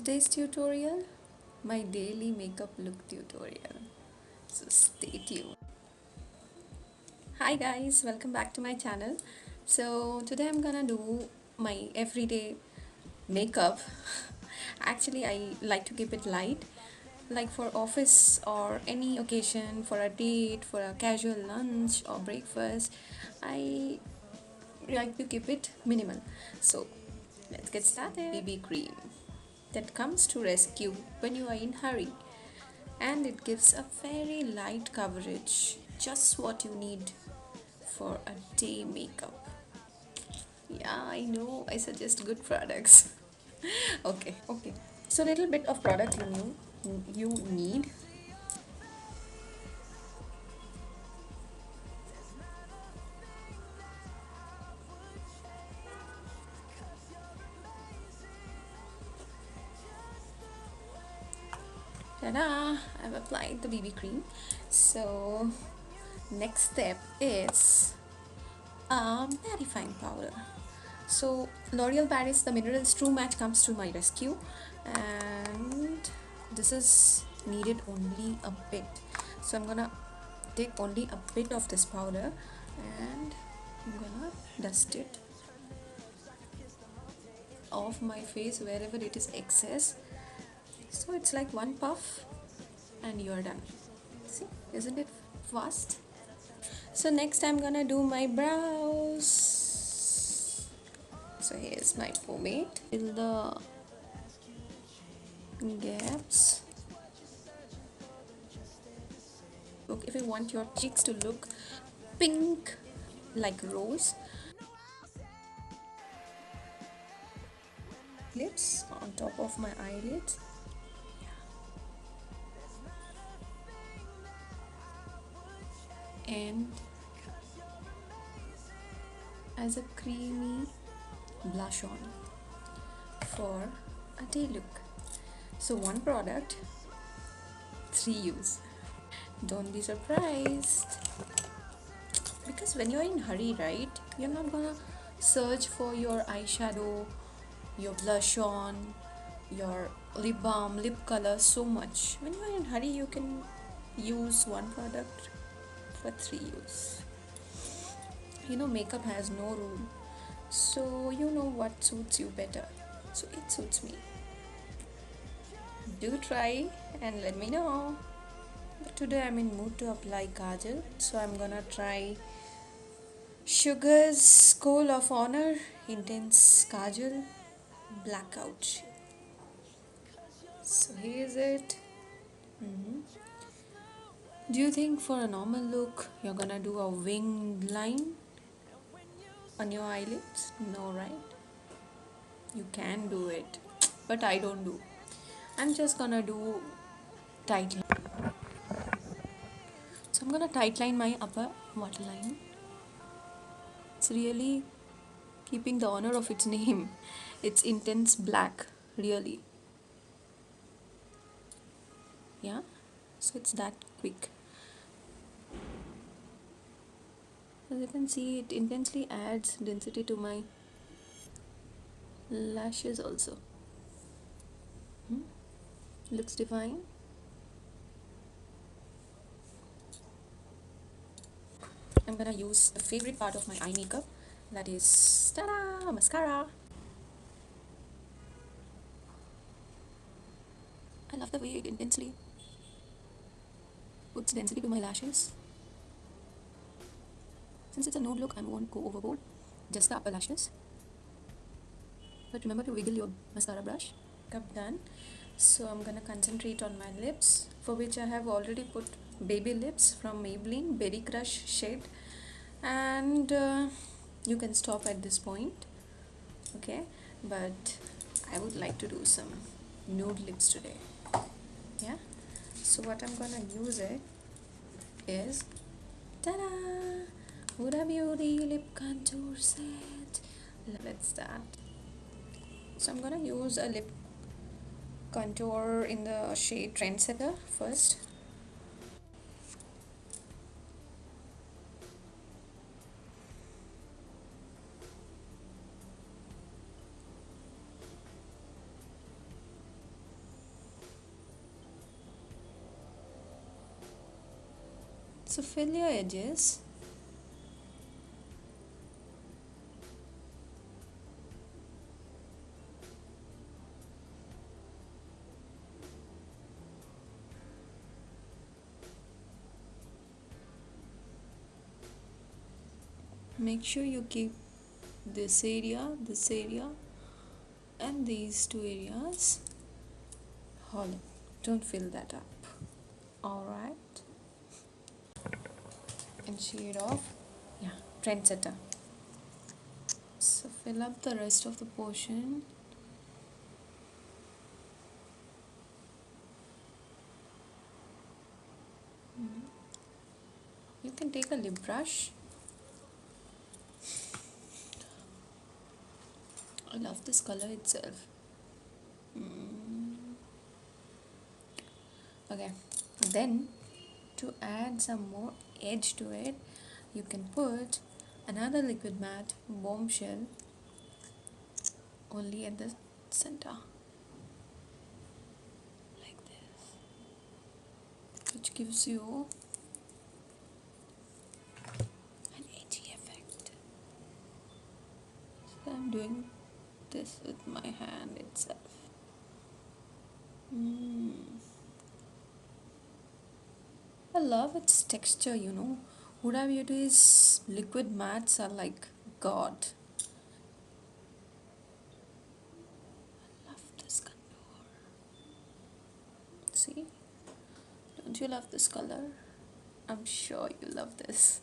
Today's tutorial, my daily makeup look tutorial. So stay tuned. Hi guys, welcome back to my channel. So today I'm gonna do my everyday makeup. Actually, I like to keep it light, like for office or any occasion, for a date, for a casual lunch or breakfast. I like to keep it minimal. So let's get started. BB cream that comes to rescue when you are in hurry, and it gives a very light coverage, just what you need for a day makeup. Yeah, I know, I suggest good products. Okay, so little bit of product you need. Ta-da! I've applied the BB cream. So next step is mattifying powder. So L'Oreal Paris the Minerals True Match comes to my rescue, and this is needed only a bit. So I'm gonna take only a bit of this powder and I'm gonna dust it off my face wherever it is excess. So it's like one puff and you're done. See, isn't it fast? So next I'm gonna do my brows. So here's my pomade. Fill the gaps. Look, if you want your cheeks to look pink like rose, lips on top of my eyelids. And as a creamy blush on for a day look. So one product, three use. Don't be surprised, because when you're in hurry, right, you're not gonna search for your eyeshadow, your blush on, your lip balm, lip color so much. When you're in hurry, you can use one product for three use. You know, makeup has no rule, so you know what suits you better. So it suits me. Do try and let me know. But today I'm in mood to apply Kajal, so I'm gonna try Sugar's Kohl of Honor Intense Kajal Blackout Shade. So here's it. Do you think for a normal look you're gonna do a winged line on your eyelids? No, right? You can do it, but I don't do. I'm just gonna do tight line. So I'm gonna tight line my upper waterline. It's really keeping the honor of its name. It's intense black, really. Yeah, so it's that quick. As you can see, it intensely adds density to my lashes also. Looks divine. I'm gonna use the favorite part of my eye makeup, that is ta-da, mascara. I love the way it intensely puts density to my lashes. Since it's a nude look, I won't go overboard, just the upper lashes. But remember to wiggle your mascara brush. Makeup done. So I'm gonna concentrate on my lips, for which I have already put baby lips from Maybelline Berry Crush shade, and you can stop at this point, okay? But I would like to do some nude lips today. Yeah. So what I'm gonna use it is ta-da! Huda Beauty lip contour set. Let's start. So I'm gonna use a lip contour in the shade Trendsetter first. So fill your edges. Make sure you keep this area, and these two areas hollow. Don't fill that up. Alright. And shade of, yeah, Trendsetter. So fill up the rest of the portion. You can take a lip brush. I love this color itself. Okay, then to add some more edge to it, you can put another liquid matte, Bombshell, only at the center, like this, which gives you an edgy effect. So I'm doing this with my hand itself. I love its texture, you know. Huda Beauty's liquid mattes are like God. I love this contour. See? Don't you love this color? I'm sure you love this.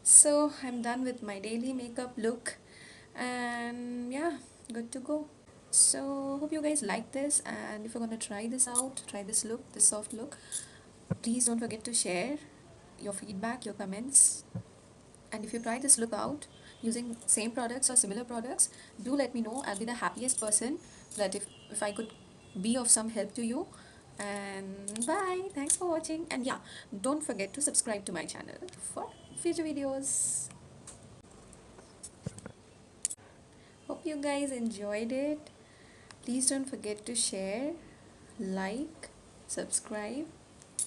So I'm done with my daily makeup look, and yeah, good to go. So hope you guys like this, and if you're gonna try this out, try this look, this soft look, please don't forget to share your feedback, your comments. And if you try this look out using same products or similar products, do let me know. I'll be the happiest person that if I could be of some help to you. And bye, thanks for watching, and yeah, don't forget to subscribe to my channel for future videos. Hope you guys enjoyed it. Please don't forget to share, like, subscribe,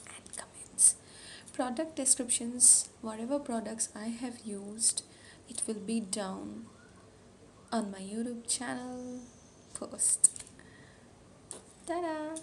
and comments. Product descriptions, whatever products I have used, it will be down on my YouTube channel post. Ta-da!